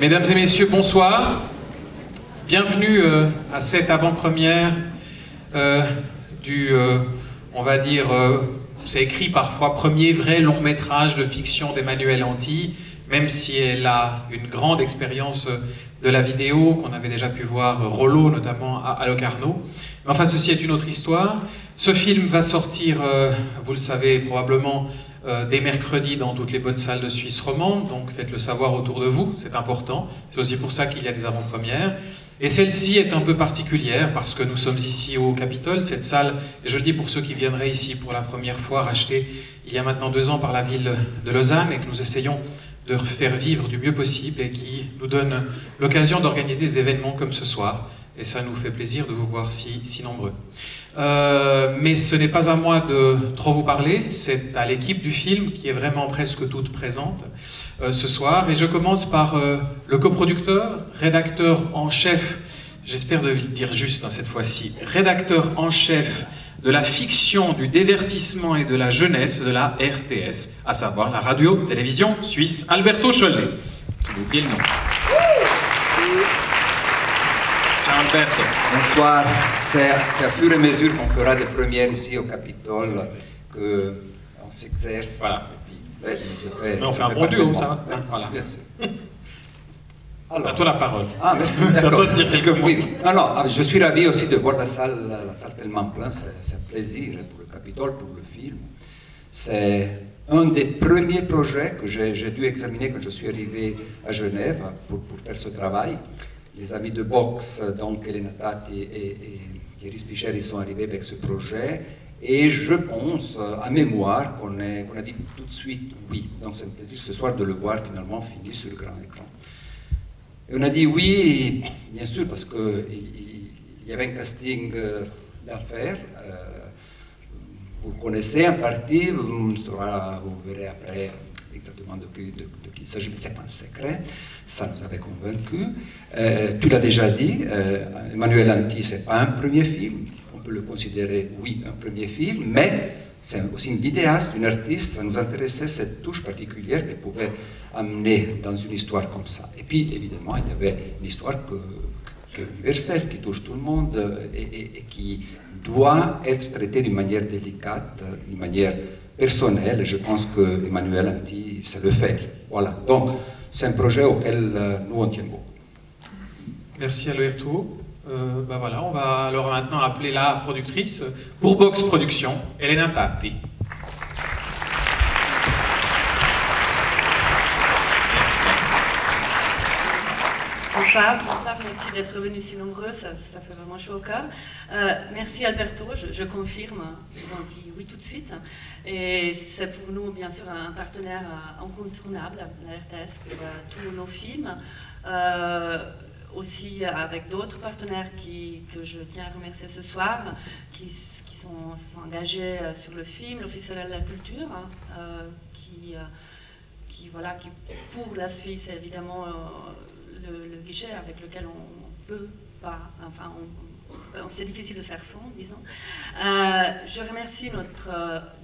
Mesdames et messieurs, bonsoir. Bienvenue à cette avant-première on va dire, c'est écrit parfois, premier vrai long métrage de fiction d'Emmanuelle Anti, même si elle a une grande expérience de la vidéo, qu'on avait déjà pu voir Rollo, notamment à Locarno. Mais enfin, ceci est une autre histoire. Ce film va sortir, vous le savez probablement, dès mercredi dans toutes les bonnes salles de Suisse romande, donc faites-le savoir autour de vous, c'est important. C'est aussi pour ça qu'il y a des avant-premières. Et celle-ci est un peu particulière parce que nous sommes ici au Capitole, cette salle, et je le dis pour ceux qui viendraient ici pour la première fois, rachetée il y a maintenant 2 ans par la ville de Lausanne, et que nous essayons de faire vivre du mieux possible et qui nous donne l'occasion d'organiser des événements comme ce soir. Et ça nous fait plaisir de vous voir si nombreux. Mais ce n'est pas à moi de trop vous parler, c'est à l'équipe du film qui est vraiment presque toute présente ce soir. Et je commence par le coproducteur, rédacteur en chef, j'espère de le dire juste cette fois-ci, rédacteur en chef de la fiction, du divertissement et de la jeunesse de la RTS, à savoir la radio-télévision suisse, Alberto Schollet. J'ai oublié le nom. Ciao Alberto. Bonsoir. C'est à fur et à mesure qu'on fera des premières ici au Capitole qu'on s'exerce. Voilà. Mais on fait un bon duo, ça va. Voilà. Bien sûr. Alors, à toi la parole. Ah, merci. C'est à toi de dire quelques mots. Oui. Non, je suis ravi aussi de voir la salle tellement pleine. C'est un plaisir pour le Capitole, pour le film. C'est un des premiers projets que j'ai dû examiner quand je suis arrivé à Genève pour faire ce travail. Les amis de Box, donc Elena Tati et Thierry Spicher, ils sont arrivés avec ce projet. Et je pense, à mémoire, qu'on a dit tout de suite oui. Donc c'est un plaisir ce soir de le voir finalement fini sur le grand écran. Et on a dit oui, bien sûr, parce qu'il y avait un casting d'affaires. Vous le connaissez en partie, vous verrez après exactement de qui il s'agit, mais ce n'est pas un secret. Ça nous avait convaincus. Tu l'as déjà dit, Emmanuelle Anti, ce n'est pas un premier film. On peut le considérer, oui, un premier film, mais c'est aussi une vidéaste, une artiste. Ça nous intéressait cette touche particulière qu'elle pouvait amener dans une histoire comme ça. Et puis, évidemment, il y avait une histoire universelle, qui touche tout le monde et qui doit être traitée d'une manière délicate, d'une manière personnelle. Je pense que Emmanuelle Anti sait le faire. Voilà. Donc, c'est un projet auquel nous on tient beaucoup. Merci Alberto. Voilà, on va alors maintenant appeler la productrice pour Box Productions, Elena Tati. Bonsoir, merci d'être venus si nombreux, ça fait vraiment chaud au cœur. Merci Alberto, je confirme, je vous en dis oui tout de suite. Et c'est pour nous bien sûr un partenaire incontournable, la RTS, pour tous nos films. Aussi avec d'autres partenaires que je tiens à remercier ce soir, qui sont engagés sur le film, l'Office de la culture, qui pour la Suisse évidemment le guichet avec lequel on peut pas, enfin c'est difficile de faire sans, disons. Je remercie notre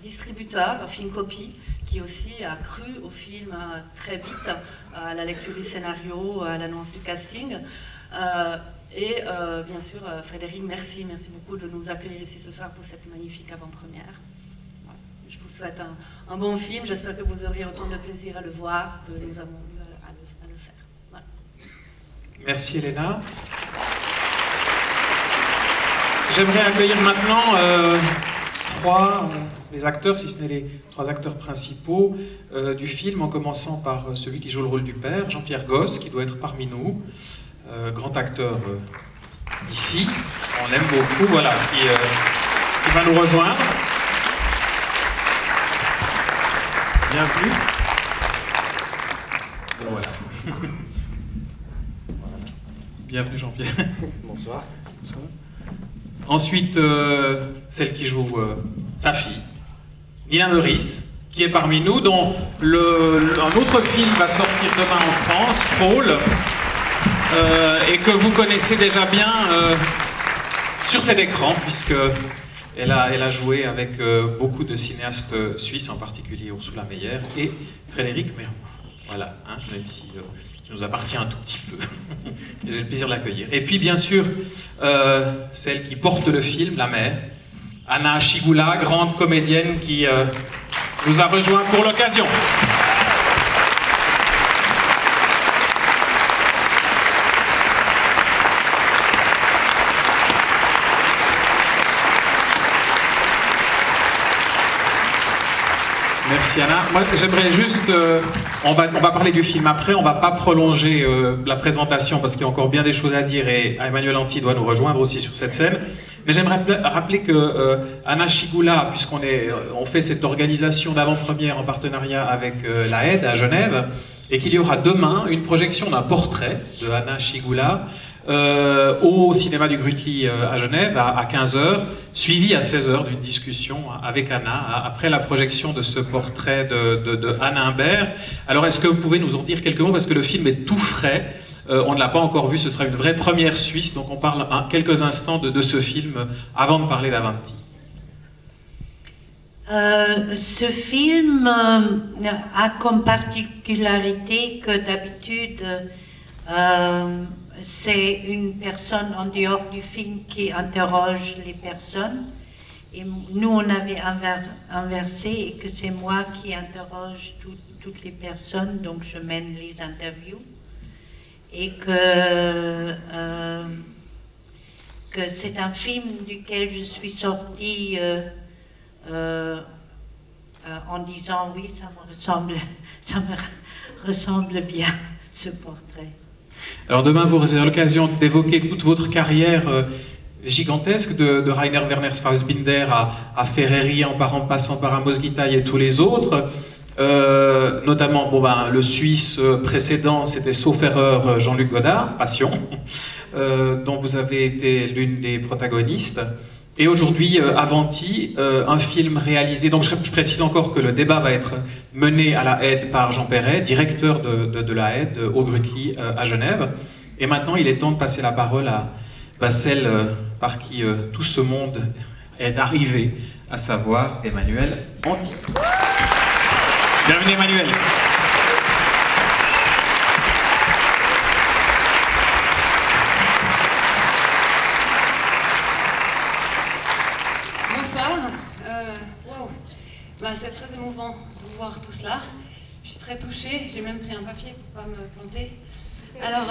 distributeur, Fincopy, qui aussi a cru au film très vite, à la lecture du scénario, à l'annonce du casting. Et bien sûr, Frédéric, merci beaucoup de nous accueillir ici ce soir pour cette magnifique avant-première. Voilà. Je vous souhaite un bon film, j'espère que vous aurez autant de plaisir à le voir que nous avons eu à le faire. Voilà. Merci Elena. J'aimerais accueillir maintenant les acteurs, si ce n'est les 3 acteurs principaux du film, en commençant par celui qui joue le rôle du père, Jean-Pierre Gosse, qui doit être parmi nous, grand acteur d'ici, on l'aime beaucoup, voilà, qui va nous rejoindre. Bienvenue. Et voilà. Bienvenue Jean-Pierre. Bonsoir. Bonsoir. Ensuite, celle qui joue sa fille, Nina Meurice, qui est parmi nous, dont un autre film va sortir demain en France, Troll, et que vous connaissez déjà bien sur cet écran, puisqu'elle a joué avec beaucoup de cinéastes suisses, en particulier Ursula Meyer et Frédéric Mermoux. Voilà, hein, même si je nous appartient un tout petit peu. J'ai le plaisir de l'accueillir. Et puis, bien sûr, celle qui porte le film, la mère, Anna Chigula, grande comédienne qui nous a rejoints pour l'occasion. Merci Anna. Moi j'aimerais juste, on va parler du film après, on va pas prolonger la présentation parce qu'il y a encore bien des choses à dire et Emmanuel Anti doit nous rejoindre aussi sur cette scène. Mais j'aimerais rappeler que Anna Chigula, on fait cette organisation d'avant-première en partenariat avec la Aide à Genève, et qu'il y aura demain une projection d'un portrait de Anna Chigula au cinéma du Grutli à Genève à 15h, suivi à 16h d'une discussion avec Anna après la projection de ce portrait de Anna Imbert. Alors est-ce que vous pouvez nous en dire quelques mots parce que le film est tout frais, on ne l'a pas encore vu, ce sera une vraie première suisse, donc on parle quelques instants de ce film avant de parler d'Avanti. Ce film a comme particularité que d'habitude c'est une personne en dehors du film qui interroge les personnes. Et nous, on avait inversé et que c'est moi qui interroge toutes les personnes, donc je mène les interviews. Et que c'est un film duquel je suis sortie en disant oui, ça me ressemble bien, ce portrait. Alors demain, vous aurez l'occasion d'évoquer toute votre carrière gigantesque, de Rainer Werner Fassbinder à Ferreri, en passant par Amos Gitaï et tous les autres. Notamment, le Suisse précédent, c'était sauf erreur Jean-Luc Godard, Passion, dont vous avez été l'une des protagonistes. Et aujourd'hui, Avanti, un film réalisé, donc je précise encore que le débat va être mené à la Aide par Jean Perret, directeur de la Aide au Grutli à Genève. Et maintenant, il est temps de passer la parole à celle par qui tout ce monde est arrivé, à savoir Emmanuel Anti. Bienvenue Emmanuel. C'est très émouvant de voir tout cela. Je suis très touchée, j'ai même pris un papier pour ne pas me planter. Alors,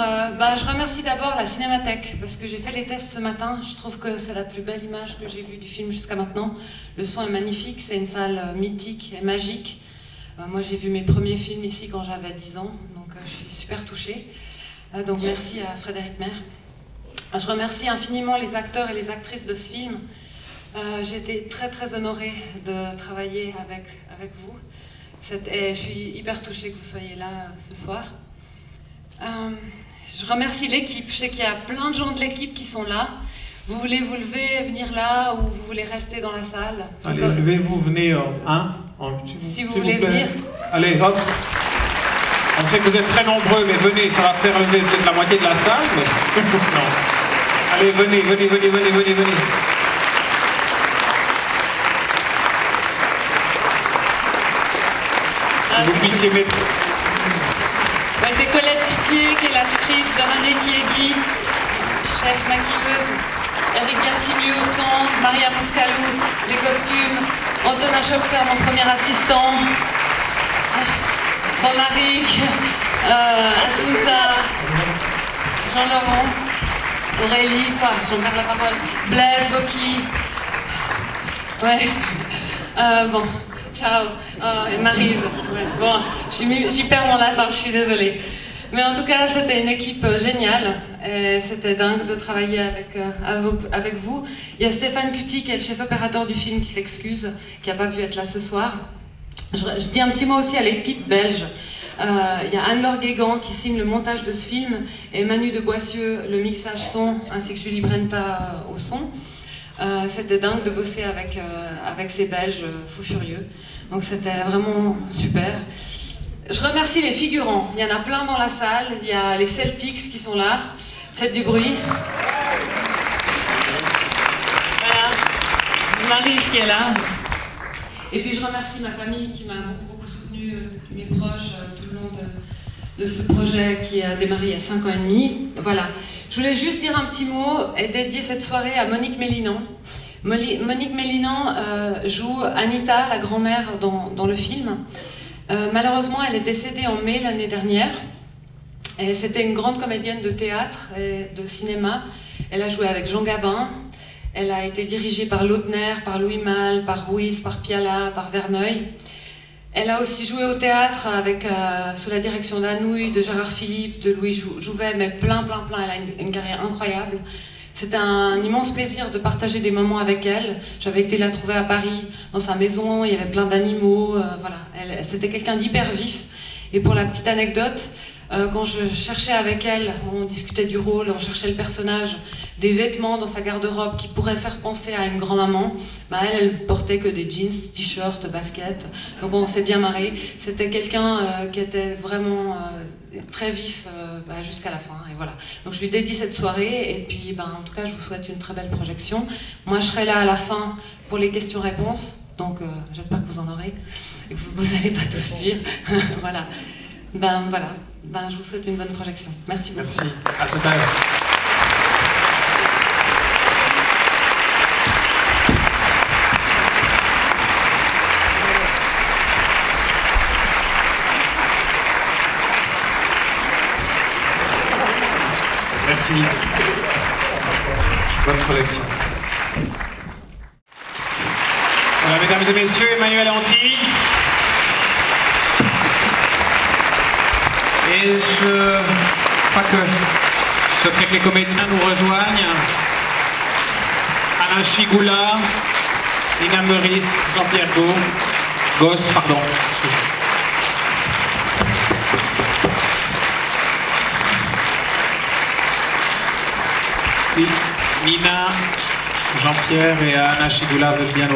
je remercie d'abord la Cinémathèque, parce que j'ai fait les tests ce matin. Je trouve que c'est la plus belle image que j'ai vue du film jusqu'à maintenant. Le son est magnifique, c'est une salle mythique et magique. Moi, j'ai vu mes premiers films ici quand j'avais 10 ans, donc je suis super touchée. Donc merci à Frédéric Maire. Je remercie infiniment les acteurs et les actrices de ce film. J'ai été très honorée de travailler avec vous. Et je suis hyper touchée que vous soyez là ce soir. Je remercie l'équipe. Je sais qu'il y a plein de gens de l'équipe qui sont là. Vous voulez vous lever, venir là, ou vous voulez rester dans la salle? Allez, levez-vous, venez, si vous voulez venir. Allez, hop. On sait que vous êtes très nombreux, mais venez, ça va faire lever peut-être la moitié de la salle. Mais... non. Allez, venez. Vous puissiez mettre... c'est Colette Pitié qui est la script, Dominique Kiegui, chef maquilleuse, Eric Garciniu au son, Maria Muscalou, les costumes, Antonin Schopfer, mon premier assistant, Romaric, Assunta, Jean-Laurent, Aurélie, j'en perds la parole, Blaise, Boki, bon, ciao, et Maryse, bon, j'y perds mon latin, je suis désolée. Mais en tout cas, c'était une équipe géniale, et c'était dingue de travailler avec vous. Il y a Stéphane Cuty, qui est le chef opérateur du film, qui s'excuse, qui n'a pas pu être là ce soir. Je dis un petit mot aussi à l'équipe belge. Il y a Anne-Laure Guégan qui signe le montage de ce film, et Manu de Boissieu, le mixage son, ainsi que Julie Brenta au son. C'était dingue de bosser avec ces Belges fous furieux. Donc c'était vraiment super. Je remercie les figurants. Il y en a plein dans la salle. Il y a les Celtics qui sont là. Faites du bruit. Voilà. Marie qui est là. Et puis je remercie ma famille qui m'a beaucoup soutenue, mes proches, tout le long de ce projet qui a démarré il y a 5 ans et demi. Voilà. Je voulais juste dire un petit mot et dédier cette soirée à Monique Mélinan. Monique Mélinan joue Anita, la grand-mère, dans le film. Malheureusement, elle est décédée en mai l'année dernière. C'était une grande comédienne de théâtre et de cinéma. Elle a joué avec Jean Gabin. Elle a été dirigée par Lautner, par Louis Malle, par Ruiz, par Piala, par Verneuil. Elle a aussi joué au théâtre avec, sous la direction d'Anouilh, de Gérard Philippe, de Louis Jouvet, mais plein. Elle a une carrière incroyable. C'était un immense plaisir de partager des moments avec elle. J'avais été la trouver à Paris, dans sa maison, il y avait plein d'animaux. Voilà. C'était quelqu'un d'hyper vif. Et pour la petite anecdote, quand je cherchais avec elle, on discutait du rôle, on cherchait le personnage, des vêtements dans sa garde-robe qui pourraient faire penser à une grand-maman, elle portait que des jeans, t-shirts, baskets, donc on s'est bien marré. C'était quelqu'un qui était vraiment très vif jusqu'à la fin, et voilà. Donc je lui dédie cette soirée, et puis en tout cas je vous souhaite une très belle projection. Moi je serai là à la fin pour les questions-réponses, donc j'espère que vous en aurez, et que vous n'allez pas tous fuir. Voilà. Voilà. Je vous souhaite une bonne projection. Merci beaucoup. Merci. À tout à l'heure. Merci. Bonne projection. Voilà, mesdames et messieurs, Emmanuelle Anti. Et je crois que je souhaiterais que les comédiens nous rejoignent. Alain Chigoula, Lina Meurice, Jean-Pierre Gosse, pardon. Si Nina, Jean-Pierre et Alain Chigoula veulent bien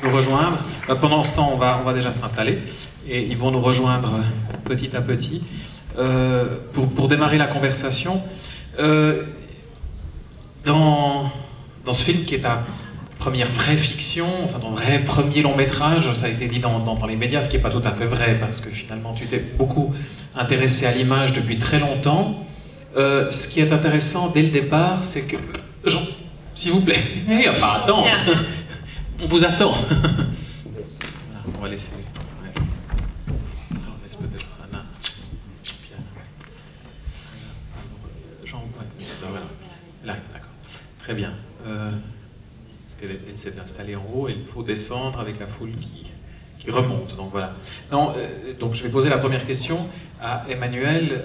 nous rejoindre. Pendant ce temps, on va déjà s'installer et ils vont nous rejoindre petit à petit. Pour démarrer la conversation, dans ce film qui est ta première vraie fiction, enfin ton vrai premier long métrage, ça a été dit dans les médias, ce qui n'est pas tout à fait vrai, parce que finalement tu t'es beaucoup intéressé à l'image depuis très longtemps. Ce qui est intéressant dès le départ, c'est que... Jean, s'il vous plaît, attends, on vous attend. Voilà, on va laisser... Là, d'accord. Très bien. Parce qu'elle s'est installée en haut et il faut descendre avec la foule qui remonte. Donc voilà. Non, donc je vais poser la première question à Emmanuelle.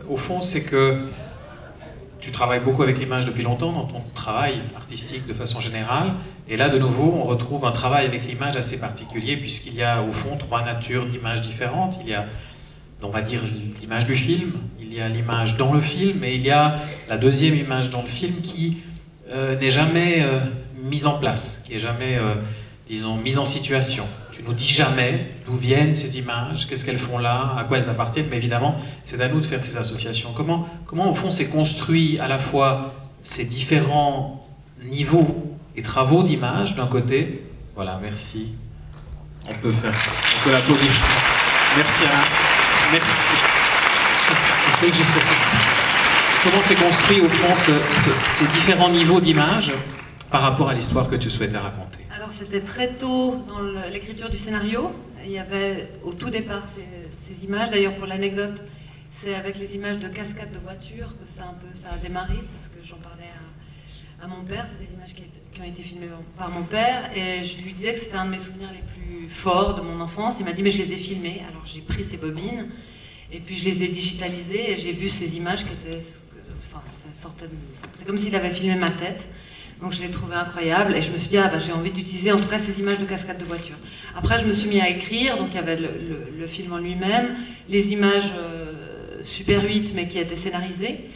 Au fond, c'est que tu travailles beaucoup avec l'image depuis longtemps dans ton travail artistique de façon générale. Et là, de nouveau, on retrouve un travail avec l'image assez particulier puisqu'il y a au fond 3 natures d'images différentes. Il y a, on va dire, l'image du film, il y a l'image dans le film, et il y a la deuxième image dans le film qui n'est jamais mise en place, qui n'est jamais, disons, mise en situation. Tu nous dis jamais d'où viennent ces images, qu'est-ce qu'elles font là, à quoi elles appartiennent, mais évidemment, c'est à nous de faire ces associations. Comment au fond, s'est construit à la fois ces différents niveaux et travaux d'image d'un côté. Voilà, merci. On peut l'applaudir. Merci Alain. Merci. Comment s'est construit au fond ces différents niveaux d'image par rapport à l'histoire que tu souhaitais raconter? Alors c'était très tôt dans l'écriture du scénario. Il y avait au tout départ ces images. D'ailleurs pour l'anecdote, c'est avec les images de cascades de voitures que ça a démarré, parce que j'en parlais à mon père. C'est des images qui ont été filmées par mon père, et je lui disais que c'était un de mes souvenirs les plus forts de mon enfance. Il m'a dit mais je les ai filmées. Alors j'ai pris ces bobines et puis je les ai digitalisées et j'ai vu ces images qui étaient, enfin, c'est comme s'il avait filmé ma tête. Donc je l'ai trouvé incroyable et je me suis dit j'ai envie d'utiliser en tout cas ces images de cascades de voitures. Après je me suis mis à écrire, donc il y avait le film en lui-même, les images Super 8 mais qui étaient scénarisées,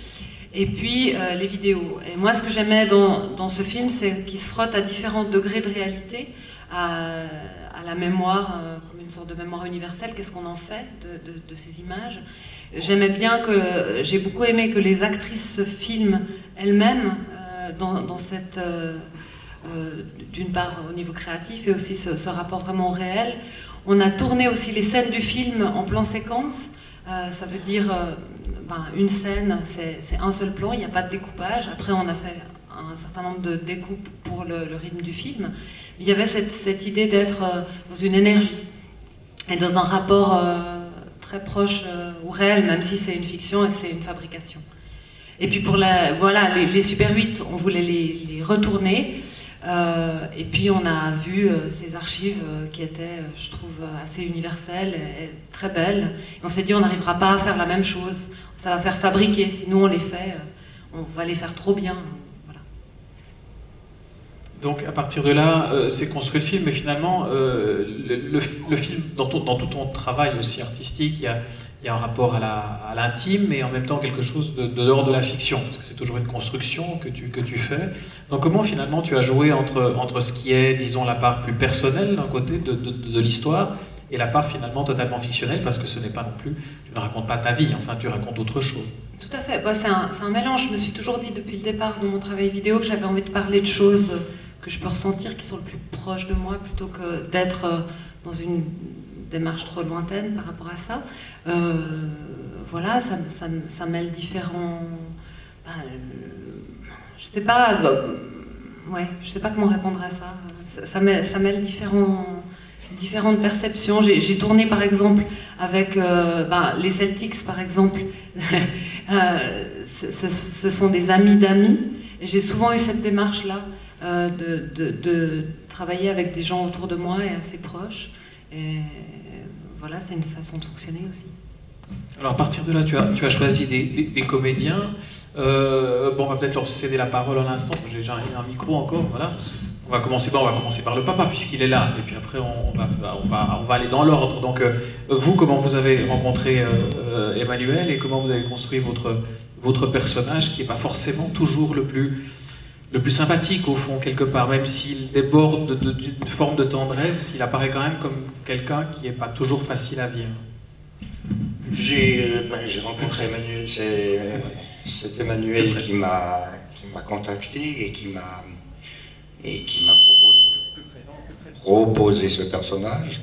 et puis les vidéos. Et moi ce que j'aimais dans ce film, c'est qu'il se frotte à différents degrés de réalité, à la mémoire, comme une sorte de mémoire universelle. Qu'est-ce qu'on en fait de ces images? J'aimais bien j'ai beaucoup aimé que les actrices se filment elles-mêmes dans cette, d'une part au niveau créatif et aussi ce rapport vraiment au réel. On a tourné aussi les scènes du film en plan séquence Ça veut dire une scène, c'est un seul plan, il n'y a pas de découpage. Après, on a fait un certain nombre de découpes pour le rythme du film. Il y avait cette idée d'être dans une énergie et dans un rapport très proche au réel, même si c'est une fiction et que c'est une fabrication. Et puis pour les Super 8, on voulait les retourner. Et puis on a vu ces archives qui étaient, je trouve, assez universelles et très belles. Et on s'est dit, on n'arrivera pas à faire la même chose. Ça va faire fabriquer. Si nous on les fait, on va les faire trop bien. Voilà. Donc à partir de là, c'est construit le film. Mais finalement, le film, dans tout ton travail aussi artistique, il y a un rapport à l'intime, mais en même temps quelque chose de l'ordre de la fiction, parce que c'est toujours une construction que tu fais. Donc comment finalement tu as joué entre ce qui est, disons, la part plus personnelle d'un côté de l'histoire, et la part finalement totalement fictionnelle, parce que ce n'est pas non plus, tu ne racontes pas ta vie, enfin tu racontes autre chose. Tout à fait, c'est un mélange. Je me suis toujours dit depuis le départ dans mon travail vidéo que j'avais envie de parler de choses que je peux ressentir, qui sont le plus proches de moi, plutôt que d'être dans une démarche trop lointaine par rapport à ça. Voilà, ça mêle différents... je sais pas... je sais pas comment répondre à ça. Ça mêle différentes perceptions. J'ai tourné par exemple avec les Celtics par exemple. Ce sont des amis d'amis. Et j'ai souvent eu cette démarche-là de travailler avec des gens autour de moi et assez proches. Et voilà, c'est une façon de fonctionner aussi. Alors à partir de là, tu as choisi des comédiens. On va peut-être leur céder la parole un instant. J'ai un micro encore, voilà. On va commencer par le papa puisqu'il est là. Et puis après, on va aller dans l'ordre. Donc vous, comment vous avez rencontré Emmanuel et comment vous avez construit votre personnage qui n'est pas forcément toujours le plus sympathique au fond, quelque part, même s'il déborde d'une forme de tendresse, il apparaît quand même comme quelqu'un qui n'est pas toujours facile à vivre. J'ai rencontré Emmanuel, c'est Emmanuel qui m'a contacté et qui m'a proposé ce personnage.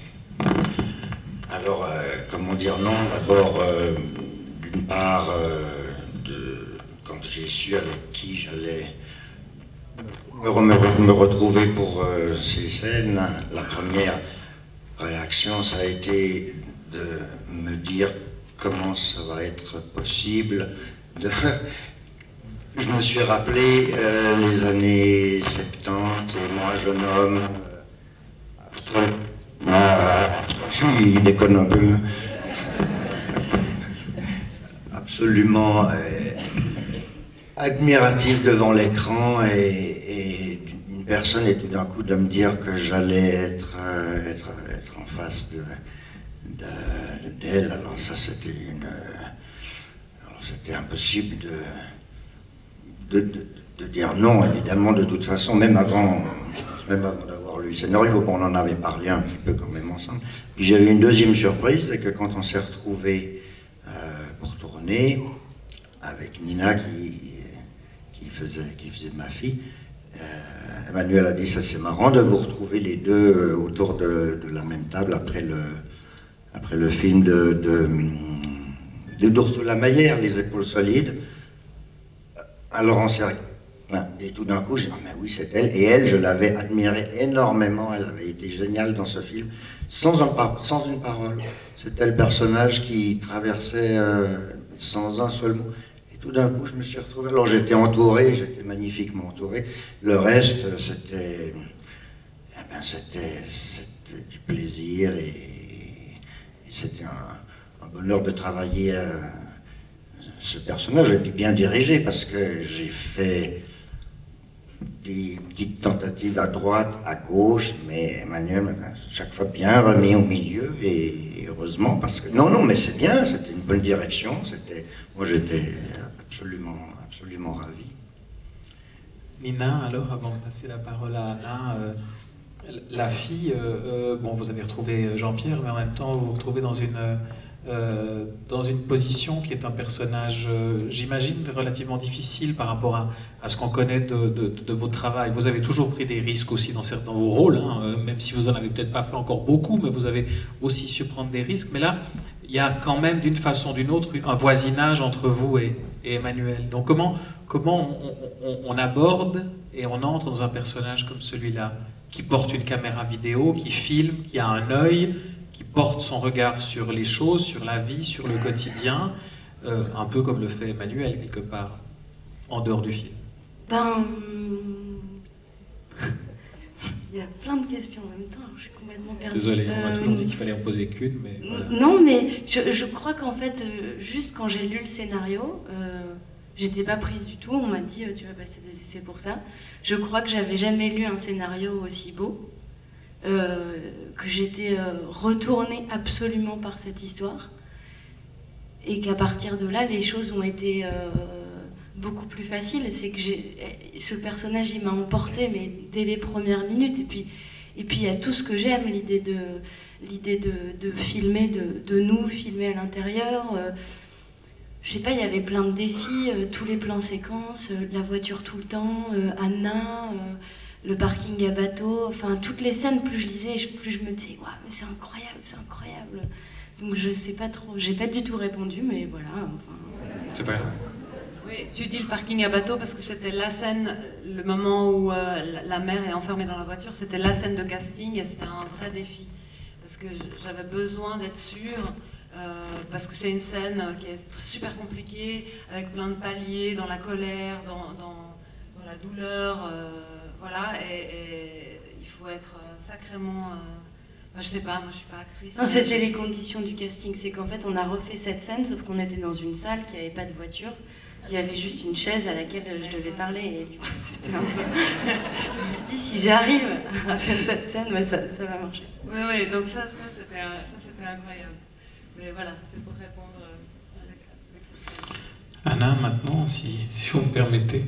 Alors, comment dire non? D'abord, d'une part, quand j'ai su avec qui j'allais me retrouver pour ces scènes, la première réaction, ça a été de me dire comment ça va être possible. Je me suis rappelé les années 70 et moi, jeune homme, il déconne un peu, absolument admiratif devant l'écran et une personne et tout d'un coup de me dire que j'allais être en face d'elle. Alors ça c'était c'était impossible de dire non, évidemment, de toute façon, même avant d'avoir lu le scénario, on en avait parlé un petit peu quand même ensemble. Puis j'avais une deuxième surprise, c'est que quand on s'est retrouvés pour tourner avec Nina qui faisait ma fille, Emmanuel a dit ça c'est marrant de vous retrouver les deux autour de la même table après le film d'Ursula Mayer, Les épaules solides. Alors on s'est... Et tout d'un coup, j'ai dit, ah, mais oui, c'est elle. Et elle, je l'avais admirée énormément. Elle avait été géniale dans ce film, sans une parole. C'était le personnage qui traversait sans un seul mot. Et tout d'un coup, je me suis retrouvé... Alors j'étais entouré, j'étais magnifiquement entouré. Le reste, c'était du plaisir et c'était un bonheur de travailler ce personnage. Et puis bien dirigé, parce que j'ai fait des petites tentatives à droite, à gauche, mais Emmanuel m'a chaque fois bien remis au milieu, et heureusement, parce que... Non, mais c'est bien, c'était une bonne direction, moi j'étais absolument ravi. Nina, alors, avant de passer la parole à Anna, la fille, vous avez retrouvé Jean-Pierre, mais en même temps, vous vous retrouvez dans une position qui est un personnage, j'imagine, relativement difficile par rapport à ce qu'on connaît de votre travail. Vous avez toujours pris des risques aussi dans vos rôles, même si vous en avez peut-être pas fait encore beaucoup, mais vous avez aussi su prendre des risques. Mais là, il il y a quand même d'une façon ou d'une autre un voisinage entre vous et Emmanuel. Donc comment on aborde et on entre dans un personnage comme celui-là, qui porte une caméra vidéo, qui filme, qui a un œil, qui porte son regard sur les choses, sur la vie, sur le quotidien, un peu comme le fait Emmanuel quelque part, en dehors du film. Ben, il y a plein de questions en même temps, je suis complètement perdue. Désolé, on m'a toujours dit qu'il fallait en poser qu'une, mais voilà. Non, mais je crois qu'en fait, juste quand j'ai lu le scénario, j'étais pas prise du tout. On m'a dit tu vas passer des essais pour ça. Je crois que j'avais jamais lu un scénario aussi beau, que j'étais retournée absolument par cette histoire, et qu'à partir de là, les choses ont été beaucoup plus faciles. C'est que ce personnage, il m'a emportée, mais dès les premières minutes. Et puis il y a tout ce que j'aime, l'idée de filmer, de nous filmer à l'intérieur. Je sais pas, il y avait plein de défis, tous les plans séquences, la voiture tout le temps, Anna, le parking à bateau, enfin toutes les scènes, plus je lisais, plus je me disais, waouh, mais c'est incroyable, c'est incroyable. Donc je sais pas trop, j'ai pas du tout répondu, mais voilà. Enfin... C'est pas grave. Oui, tu dis le parking à bateau parce que c'était la scène, le moment où la mère est enfermée dans la voiture, c'était la scène de casting et c'était un vrai défi. Parce que j'avais besoin d'être sûre, parce que c'est une scène qui est super compliquée, avec plein de paliers, dans la colère, dans la douleur, voilà, et il faut être sacrément... je sais pas, moi je suis pas actrice. Non, c'était les conditions du casting, c'est qu'en fait on a refait cette scène, sauf qu'on était dans une salle qui n'avait pas de voiture. Il y avait juste une chaise à laquelle je devais parler, et du coup c'était un peu... Je me suis dit, si j'arrive à faire cette scène, ouais, ça va marcher. Oui, donc ça c'était incroyable. Mais voilà, c'est pour répondre à la... Anna, maintenant, si vous me permettez,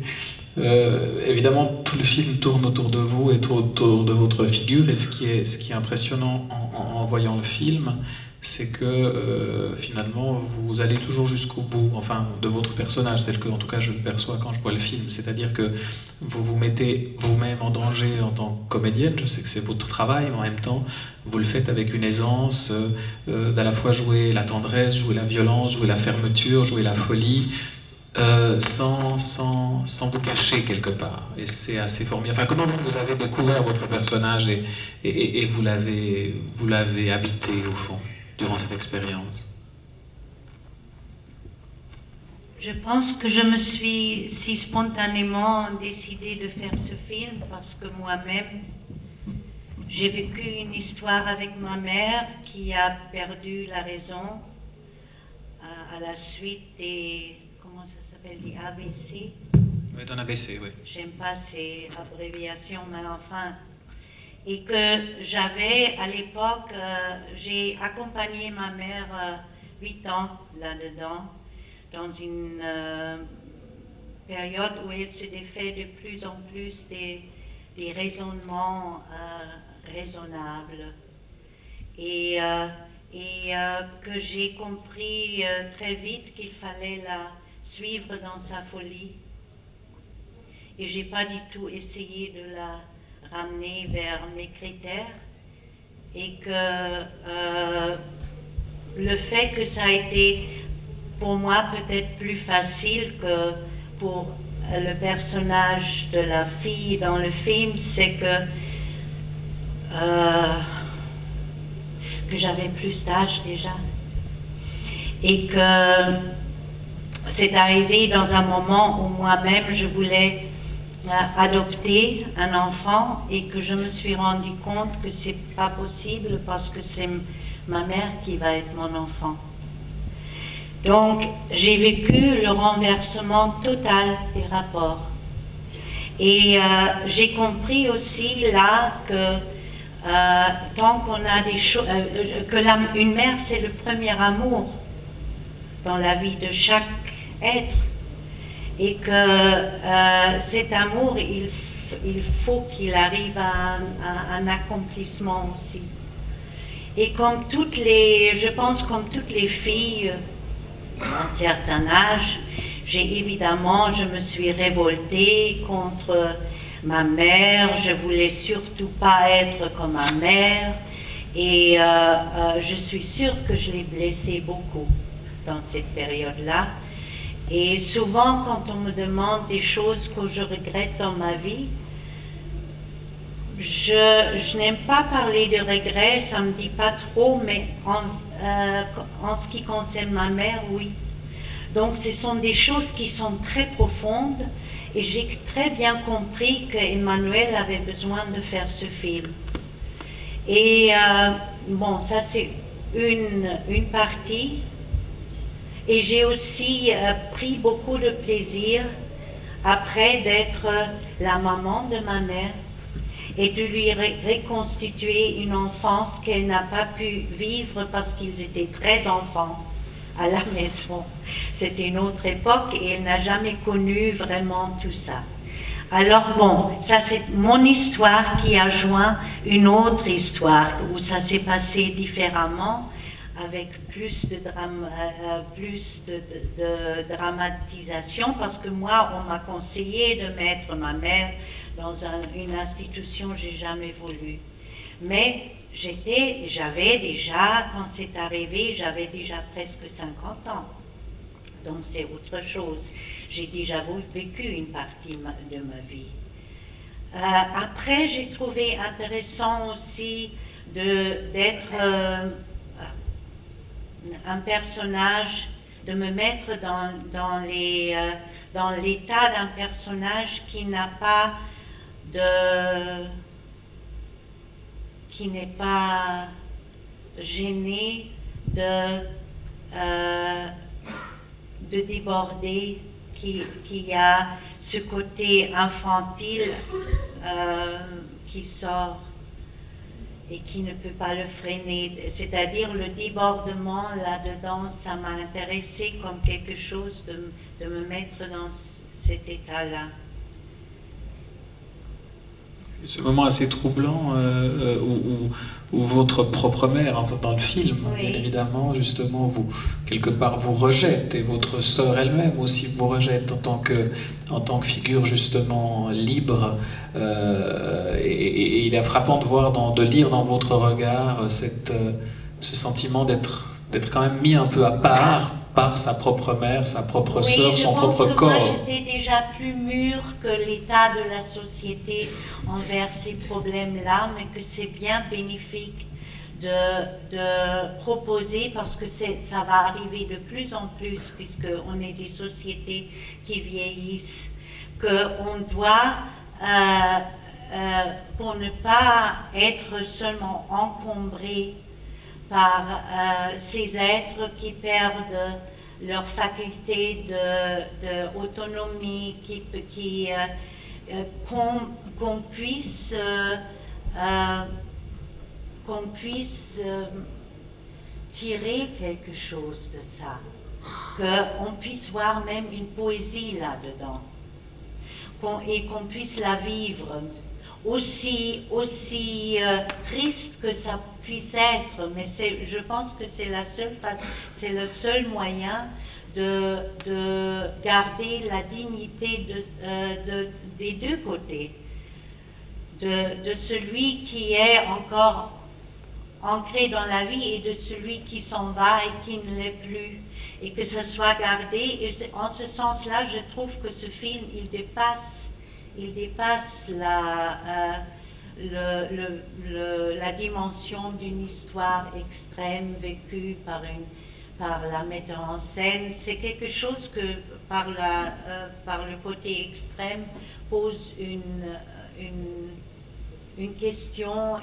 évidemment tout le film tourne autour de vous et autour de votre figure, et ce qui est impressionnant en voyant le film, c'est que finalement vous allez toujours jusqu'au bout, enfin de votre personnage, tel que en tout cas je le perçois quand je vois le film, c'est-à-dire que vous vous mettez vous-même en danger en tant que comédienne. Je sais que c'est votre travail, mais en même temps vous le faites avec une aisance, d'à la fois jouer la tendresse, jouer la violence, jouer la fermeture, jouer la folie, sans vous cacher quelque part, et c'est assez formidable. Enfin, comment vous avez découvert votre personnage et vous l'avez habité au fond durant cette expérience? Je pense que je me suis si spontanément décidée de faire ce film parce que moi-même, j'ai vécu une histoire avec ma mère qui a perdu la raison à la suite des, comment ça s'appelle, des ABC. Oui, d'un ABC, oui. J'aime pas ces abréviations, mais enfin... Et que j'avais, à l'époque, j'ai accompagné ma mère 8 ans là-dedans, dans une période où elle se défait de plus en plus des raisonnements raisonnables. Et que j'ai compris très vite qu'il fallait la suivre dans sa folie. Et j'ai pas du tout essayé de la ramener vers mes critères, et que le fait que ça a été pour moi peut-être plus facile que pour le personnage de la fille dans le film, c'est que j'avais plus d'âge déjà, et que c'est arrivé dans un moment où moi-même je voulais adopter un enfant, et que je me suis rendu compte que c'est pas possible parce que c'est ma mère qui va être mon enfant. Donc j'ai vécu le renversement total des rapports, et j'ai compris aussi là que tant qu'on a des choses, que une mère c'est le premier amour dans la vie de chaque être, et que cet amour, il faut qu'il arrive à un accomplissement aussi. Et comme je pense comme toutes les filles d'un certain âge, je me suis révoltée contre ma mère. Je voulais surtout pas être comme ma mère, Et je suis sûre que je l'ai blessé beaucoup dans cette période-là. Et souvent, quand on me demande des choses que je regrette dans ma vie, je n'aime pas parler de regrets, ça ne me dit pas trop, mais en ce qui concerne ma mère, oui. Donc ce sont des choses qui sont très profondes et j'ai très bien compris qu'Emmanuel avait besoin de faire ce film. Et bon, ça c'est une partie. Et j'ai aussi pris beaucoup de plaisir après d'être la maman de ma mère et de lui reconstituer une enfance qu'elle n'a pas pu vivre parce qu'ils étaient 13 enfants à la maison. C'était une autre époque et elle n'a jamais connu vraiment tout ça. Alors bon, ça c'est mon histoire qui a joint une autre histoire où ça s'est passé différemment, avec plus de dramatisation, parce que moi, on m'a conseillé de mettre ma mère dans une institution, j'ai jamais voulu. Mais j'avais déjà, quand c'est arrivé, j'avais déjà presque 50 ans. Donc c'est autre chose. J'ai déjà vécu une partie de ma vie. Après, j'ai trouvé intéressant aussi d'être un personnage, de me mettre dans l'état d'un personnage qui n'a pas qui n'est pas gêné de déborder, qui a ce côté infantile qui sort et qui ne peut pas le freiner. C'est-à-dire le débordement là-dedans, ça m'a intéressé comme quelque chose de me mettre dans cet état-là. C'est ce moment assez troublant où votre propre mère, dans le film, oui, bien évidemment, justement, quelque part vous rejette, et votre sœur elle-même aussi vous rejette en tant que figure justement libre. Et il est frappant de lire dans votre regard ce sentiment d'être quand même mis un peu à part par sa propre mère, sa propre sœur, son propre corps. Moi, j'étais déjà plus mûre que l'état de la société envers ces problèmes-là, mais que c'est bien bénéfique de proposer, parce que ça va arriver de plus en plus, puisqu'on est des sociétés qui vieillissent, qu'on doit, pour ne pas être seulement encombré par ces êtres qui perdent leur faculté d'autonomie, qu'on puisse tirer quelque chose de ça, qu'on puisse voir même une poésie là-dedans, et qu'on puisse la vivre. Aussi triste que ça puisse être, mais je pense que c'est le seul moyen de garder la dignité des deux côtés, de celui qui est encore ancré dans la vie et de celui qui s'en va et qui ne l'est plus, et que ça soit gardé. Et en ce sens-là, je trouve que ce film, il dépasse la dimension d'une histoire extrême vécue par la metteur en scène. C'est quelque chose que, par le côté extrême, pose une question.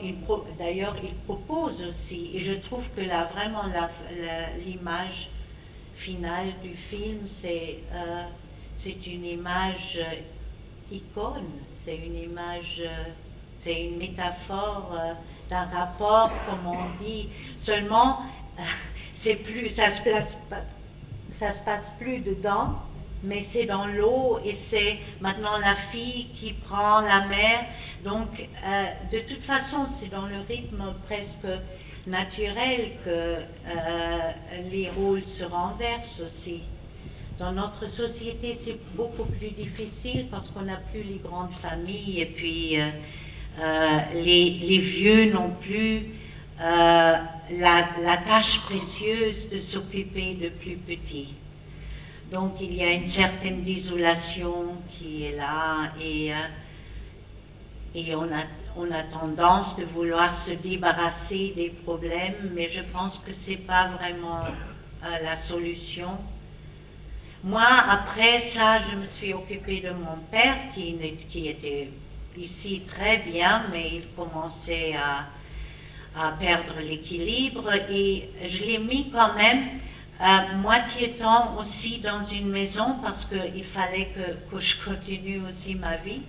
D'ailleurs, il propose aussi, et je trouve que vraiment l'image finale du film, c'est une image icône, c'est une image, c'est une métaphore d'un rapport, comme on dit. Seulement, ça se passe plus dedans, mais c'est dans l'eau, et c'est maintenant la fille qui prend la mère. Donc, de toute façon, c'est dans le rythme presque naturel que les rôles se renversent aussi. Dans notre société, c'est beaucoup plus difficile parce qu'on n'a plus les grandes familles, et puis les vieux n'ont plus la tâche précieuse de s'occuper de plus petits. Donc il y a une certaine désolation qui est là et on a tendance de vouloir se débarrasser des problèmes, mais je pense que ce n'est pas vraiment la solution. Moi, après ça, je me suis occupée de mon père qui était ici très bien, mais il commençait à perdre l'équilibre et je l'ai mis quand même moitié temps aussi dans une maison parce qu'il fallait que je continue aussi ma vie.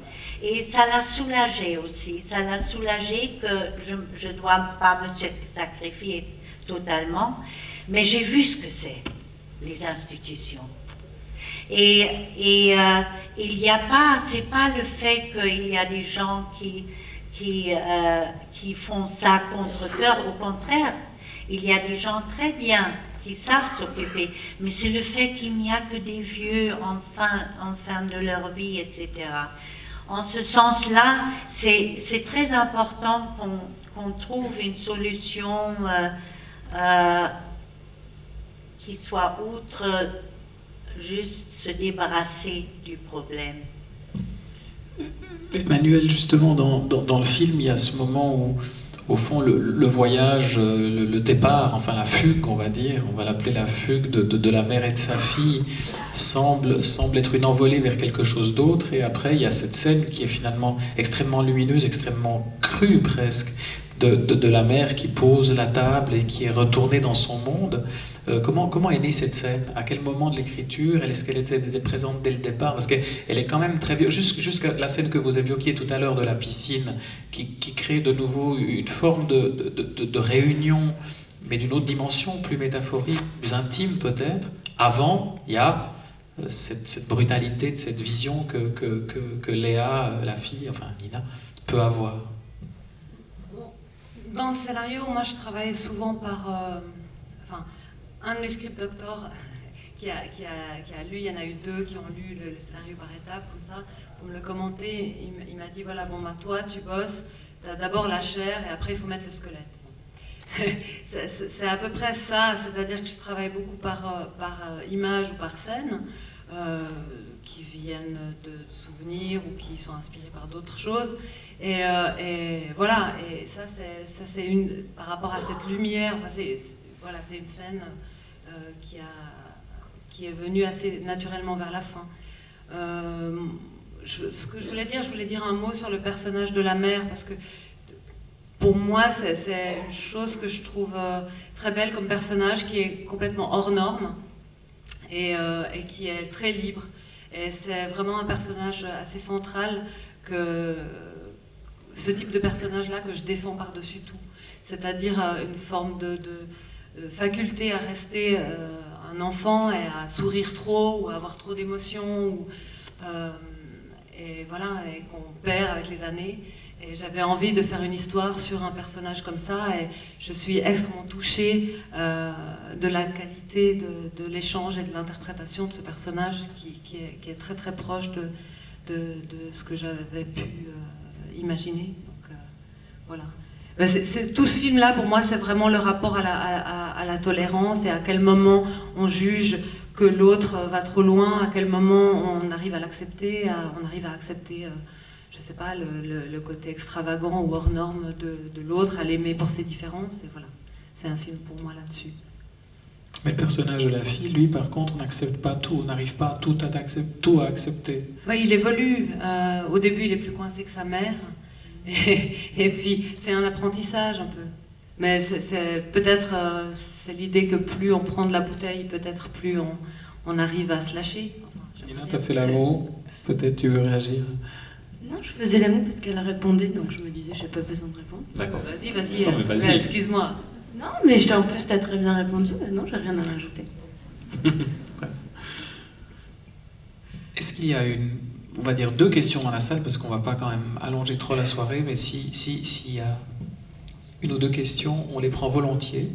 Et ça l'a soulagé aussi, ça l'a soulagé que je ne dois pas me sacrifier totalement, mais j'ai vu ce que c'est, les institutions. Et il n'y a pas, c'est pas le fait qu'il y a des gens qui font ça contre cœur, au contraire, il y a des gens très bien qui savent s'occuper, mais c'est le fait qu'il n'y a que des vieux en fin de leur vie, etc. En ce sens-là, c'est très important qu'on trouve une solution qui soit outre juste se débarrasser du problème. Emmanuel, justement, dans le film, il y a ce moment où, au fond, le voyage, le départ, enfin la fugue, on va dire, on va l'appeler la fugue de la mère et de sa fille, semble être une envolée vers quelque chose d'autre. Et après, il y a cette scène qui est finalement extrêmement lumineuse, extrêmement crue presque, de la mère qui pose la table et qui est retournée dans son monde. Comment est née cette scène? À quel moment de l'écriture? Est-ce qu'elle était présente dès le départ? Parce qu'elle est quand même très vieille. Jusqu'à la scène que vous évoquiez tout à l'heure de la piscine, qui crée de nouveau une forme de réunion, mais d'une autre dimension, plus métaphorique, plus intime peut-être. Avant, il y a cette brutalité, cette vision que Léa, la fille, enfin Nina, peut avoir. Dans le scénario, moi je travaille souvent par... un de mes script doctors qui a lu, il y en a eu 2 qui ont lu le scénario par étapes, comme ça, pour me le commenter. Il m'a dit, voilà, bon, bah, toi, tu bosses, tu as d'abord la chair et après, il faut mettre le squelette. C'est à peu près ça, c'est-à-dire que je travaille beaucoup par image ou par scène, qui viennent de souvenirs ou qui sont inspirés par d'autres choses. Et voilà, et ça c'est une, par rapport à cette lumière, enfin, c'est une scène qui est venue assez naturellement vers la fin. Ce que je voulais dire un mot sur le personnage de la mère, parce que pour moi c'est une chose que je trouve très belle comme personnage, qui est complètement hors norme et qui est très libre. Et c'est vraiment un personnage assez central, ce type de personnage-là que je défends par-dessus tout. C'est-à-dire une forme de faculté à rester un enfant et à sourire trop ou à avoir trop d'émotions, et voilà, et qu'on perd avec les années. Et j'avais envie de faire une histoire sur un personnage comme ça, et je suis extrêmement touchée de la qualité de l'échange et de l'interprétation de ce personnage qui est très très proche de ce que j'avais pu imaginer. Donc voilà. Tout ce film-là, pour moi, c'est vraiment le rapport à la tolérance et à quel moment on juge que l'autre va trop loin, à quel moment on arrive à l'accepter, on arrive à accepter, je sais pas, le côté extravagant ou hors norme de l'autre, à l'aimer pour ses différences, et voilà. C'est un film pour moi là-dessus. Mais le personnage de la fille, lui, par contre, on n'accepte pas tout, on n'arrive pas tout à accepter. Oui, il évolue. Au début, il est plus coincé que sa mère. Et puis, c'est un apprentissage un peu. Mais peut-être, c'est l'idée que plus on prend de la bouteille, peut-être plus on arrive à se lâcher. Enfin, Nina, tu as fait l'amour, peut-être tu veux réagir? Non, je faisais l'amour parce qu'elle répondait, donc je me disais, j'ai pas besoin de répondre. D'accord. Vas-y, excuse-moi. Non, mais en plus, t'as très bien répondu. Non, j'ai rien à rajouter. Est-ce qu'il y a on va dire 2 questions dans la salle, parce qu'on va pas quand même allonger trop la soirée, mais s'il y a 1 ou 2 questions, on les prend volontiers.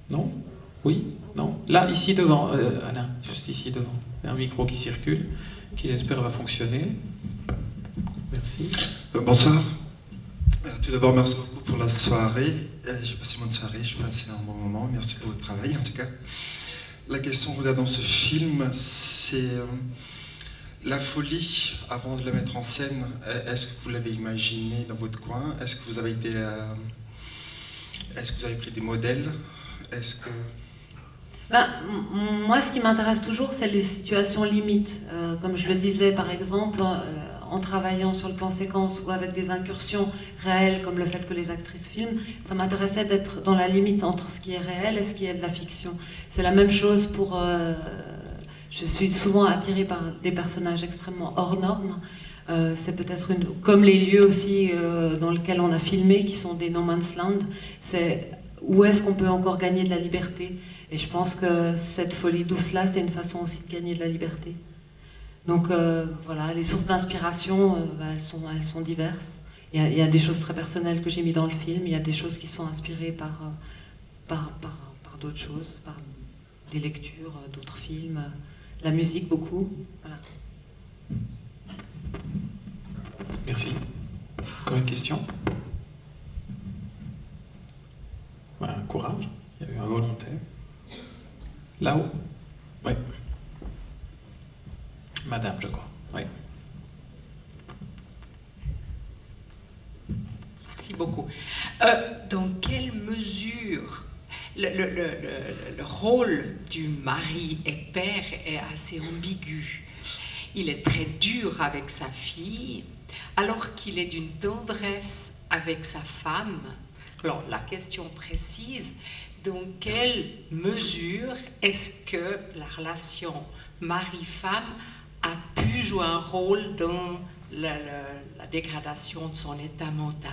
Non? Oui? Non? Là, ici devant, Alain, juste ici devant. Il y a un micro qui circule, qui j'espère va fonctionner. Merci. Bonsoir. Tout d'abord, merci beaucoup pour la soirée. J'ai passé une bonne soirée, j'ai passé un bon moment. Merci pour votre travail, en tout cas. La question en regardant ce film, c'est la folie avant de la mettre en scène. Est-ce que vous l'avez imaginé dans votre coin? Est-ce que vous avez été, est-ce que vous avez pris des modèles? Est-ce que moi, ce qui m'intéresse toujours, c'est les situations limites. Comme je le disais, par exemple, en travaillant sur le plan séquence ou avec des incursions réelles, comme le fait que les actrices filment, ça m'intéressait d'être dans la limite entre ce qui est réel et ce qui est de la fiction. C'est la même chose pour... je suis souvent attirée par des personnages extrêmement hors normes. C'est peut-être comme les lieux aussi dans lesquels on a filmé, qui sont des no man's land. C'est où est-ce qu'on peut encore gagner de la liberté? Et je pense que cette folie douce-là, c'est une façon aussi de gagner de la liberté. Donc voilà, les sources d'inspiration, elles sont diverses. Il y a des choses très personnelles que j'ai mis dans le film, il y a des choses qui sont inspirées par d'autres choses, par des lectures, d'autres films, la musique beaucoup. Voilà. Merci. Encore une question? Voilà, courage, il y a eu un volontaire. Là-haut? Oui. Madame, je crois. Oui. Merci beaucoup. Dans quelle mesure le rôle du mari et père est assez ambigu? Il est très dur avec sa fille, alors qu'il est d'une tendresse avec sa femme. Alors, la question précise, dans quelle mesure est-ce que la relation mari-femme a pu jouer un rôle dans la dégradation de son état mental?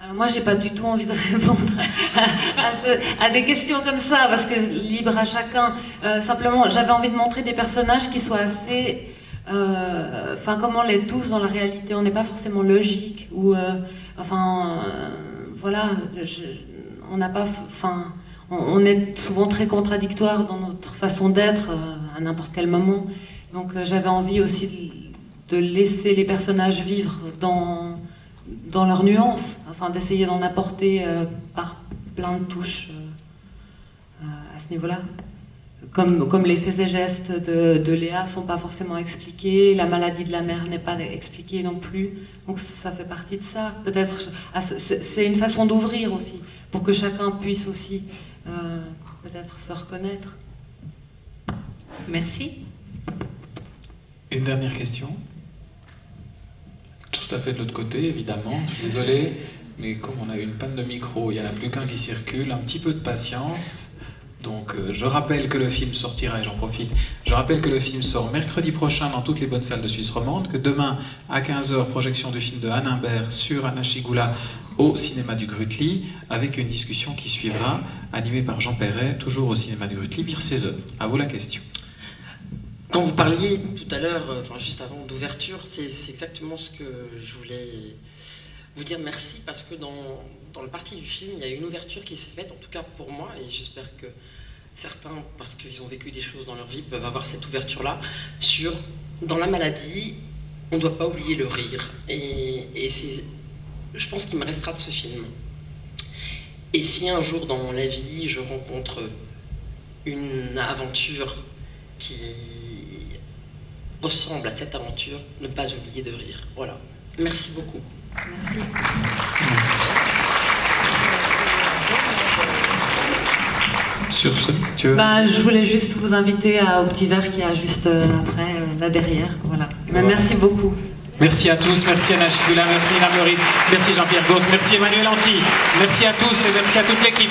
Alors moi, j'ai pas du tout envie de répondre à des questions comme ça, parce que libre à chacun. Simplement, j'avais envie de montrer des personnages qui soient assez... Enfin, comme on l'est tous dans la réalité, on n'est pas forcément logique, ou... voilà, on n'a pas... Enfin, on est souvent très contradictoire dans notre façon d'être à n'importe quel moment. Donc j'avais envie aussi de laisser les personnages vivre dans leurs nuances, enfin d'essayer d'en apporter par plein de touches à ce niveau-là. Comme les faits et gestes de Léa ne sont pas forcément expliqués, la maladie de la mère n'est pas expliquée non plus, donc ça fait partie de ça. Peut-être, c'est une façon d'ouvrir aussi, pour que chacun puisse aussi peut-être se reconnaître. Merci. Une dernière question? Tout à fait de l'autre côté, évidemment. Je suis désolé, mais comme on a eu une panne de micro, il n'y en a plus qu'un qui circule. Un petit peu de patience. Donc, je rappelle que le film sortira, et j'en profite, je rappelle que le film sort mercredi prochain dans toutes les bonnes salles de Suisse romande, que demain, à 15h, projection du film de Anne Imbert sur Anna Schygoula au cinéma du Grütli, avec une discussion qui suivra, animée par Jean Perret, toujours au cinéma du Grütli, vers 16h. À vous la question. Quand vous parliez tout à l'heure, enfin juste avant d'ouverture, c'est exactement ce que je voulais vous dire. Merci, parce que dans le parti du film, il y a une ouverture qui s'est faite, en tout cas pour moi, et j'espère que certains, parce qu'ils ont vécu des choses dans leur vie, peuvent avoir cette ouverture-là, sur, dans la maladie, on ne doit pas oublier le rire. Et c'est, je pense qu'il me restera de ce film. Et si un jour dans la vie, je rencontre une aventure qui ressemble à cette aventure, ne pas oublier de rire. Voilà. Merci beaucoup. Merci. Sur ce, je voulais juste vous inviter au petit verre qui a juste après, là derrière. Voilà. Merci beaucoup. Merci à tous, merci Anna Schygoula, merci Nina Meurice, merci Jean-Pierre Gauss, merci Emmanuel Anti, merci à tous et merci à toute l'équipe.